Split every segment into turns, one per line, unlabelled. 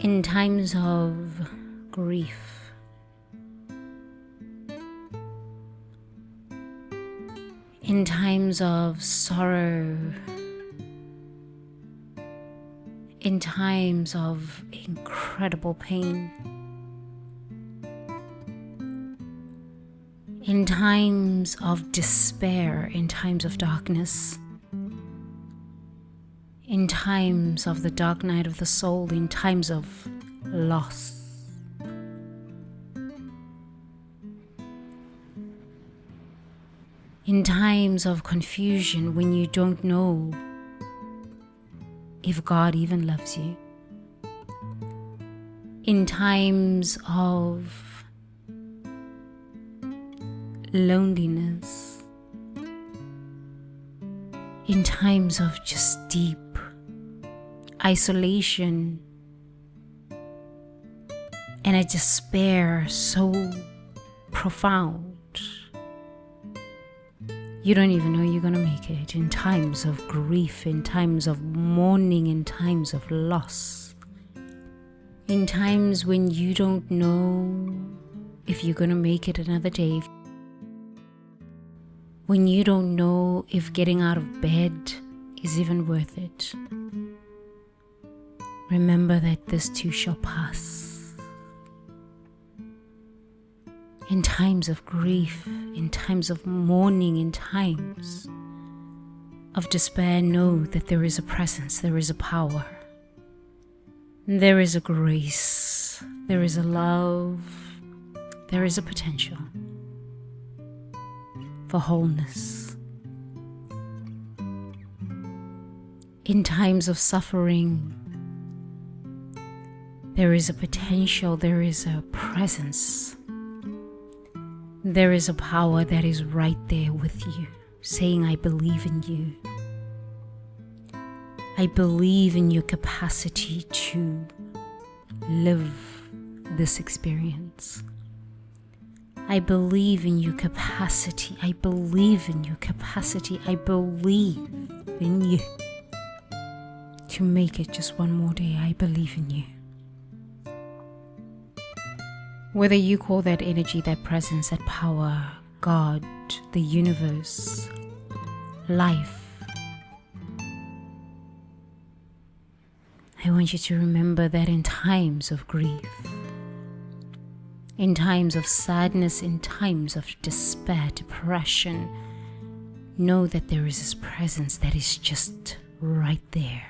In times of grief, in times of sorrow, in times of incredible pain, in times of despair, in times of darkness, in times of the dark night of the soul, in times of loss, in times of confusion when you don't know if God even loves you, in times of loneliness, in times of just deep isolation and a despair so profound you don't even know you're going to make it, in times of grief, in times of mourning, in times of loss, in times when you don't know if you're going to make it another day, when you don't know if getting out of bed is even worth it. Remember that this too shall pass. In times of grief, in times of mourning, in times of despair, know that there is a presence, there is a power, there is a grace, there is a love, there is a potential for wholeness. In times of suffering, there is a potential, there is a presence, there is a power that is right there with you, saying, I believe in you. I believe in your capacity to live this experience. I believe in your capacity. I believe in your capacity. I believe in you to make it just one more day. I believe in you. Whether you call that energy, that presence, that power, God, the universe, life, I want you to remember that in times of grief, in times of sadness, in times of despair, depression, know that there is this presence that is just right there.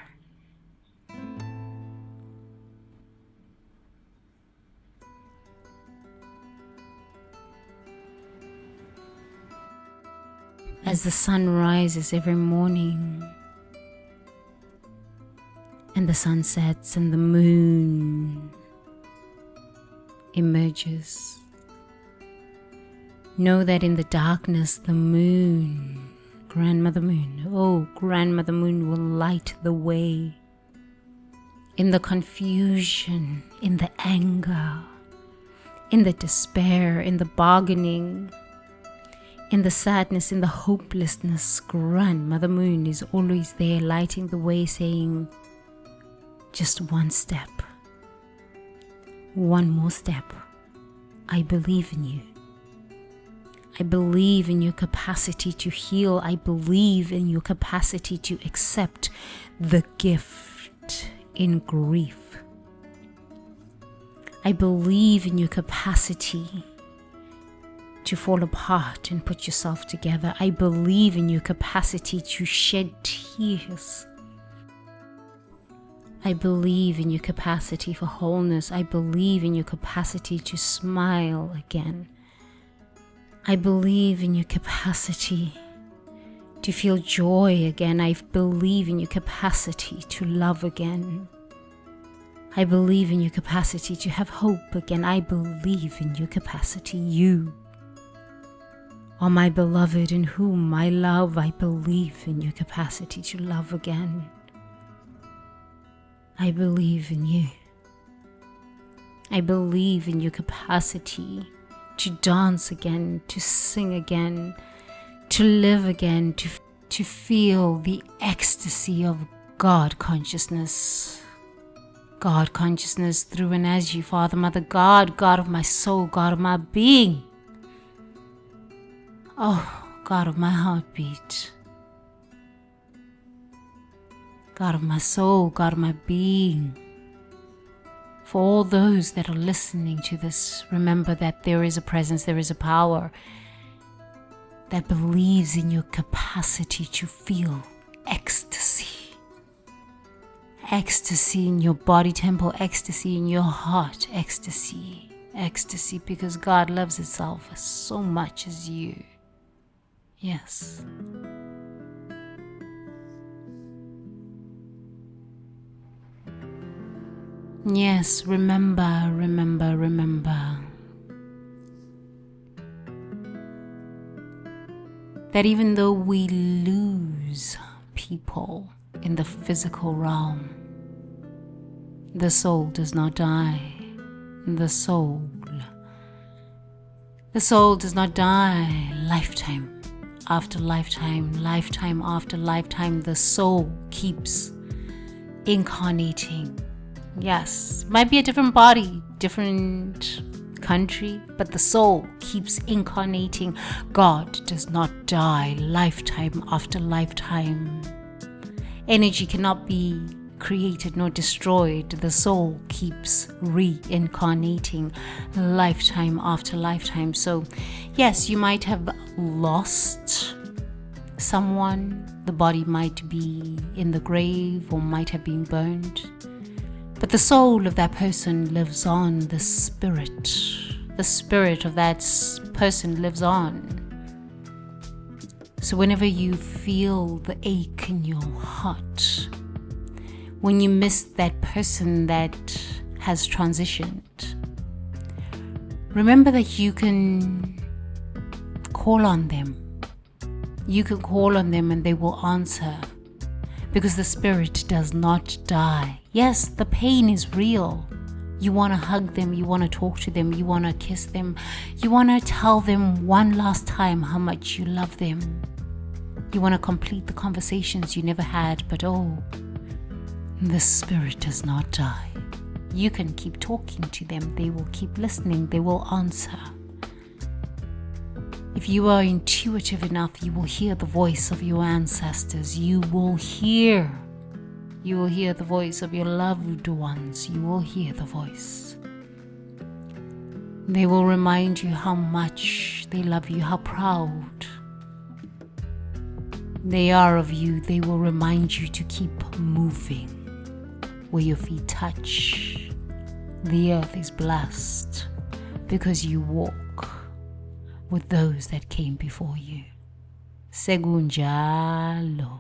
As the sun rises every morning and the sun sets and the moon emerges, know that in the darkness the moon, Grandmother Moon will light the way. In the confusion, in the anger, in the despair, in the bargaining, in the sadness, in the hopelessness, Grandmother Moon is always there lighting the way, saying, just one step, one more step. I believe in you. I believe in your capacity to heal. I believe in your capacity to accept the gift in grief. I believe in your capacity to fall apart and put yourself together. I believe in your capacity to shed tears. I believe in your capacity for wholeness. I believe in your capacity to smile again. I believe in your capacity to feel joy again. I believe in your capacity to love again. I believe in your capacity to have hope again. I believe in your capacity. You are my beloved in whom I love. I believe in your capacity to love again. I believe in you. I believe in your capacity to dance again, to sing again, to live again, to feel the ecstasy of God consciousness. God consciousness through and as you, Father, Mother, God, God of my soul, God of my being. Oh, God of my heartbeat. God of my soul, God of my being. For all those that are listening to this, remember that there is a presence, there is a power that believes in your capacity to feel ecstasy. Ecstasy in your body temple, ecstasy in your heart, ecstasy, because God loves itself as so much as you. Yes. Yes, remember that even though we lose people in the physical realm, the soul does not die. The soul does not die. Lifetime after lifetime, lifetime after lifetime, the soul keeps incarnating. Yes, might be a different body, different country, but the soul keeps incarnating. God does not die. Lifetime after lifetime. Energy cannot be created nor destroyed. The soul keeps reincarnating lifetime after lifetime. So yes, you might have lost someone. The body might be in the grave or might have been burned, but the soul of that person lives on. The spirit of that person lives on. So whenever you feel the ache in your heart, when you miss that person that has transitioned, remember that you can call on them. You can call on them and they will answer, because the spirit does not die. Yes, the pain is real. You want to hug them, you want to talk to them, you want to kiss them, you want to tell them one last time how much you love them. You want to complete the conversations you never had, but the spirit does not die. You can keep talking to them. They will keep listening. They will answer. If you are intuitive enough, you will hear the voice of your ancestors. You will hear the voice of your loved ones. You will hear the voice. They will remind you how much they love you, how proud they are of you. They will remind you to keep moving. Where your feet touch, the earth is blessed because you walk with those that came before you. Segunjalo.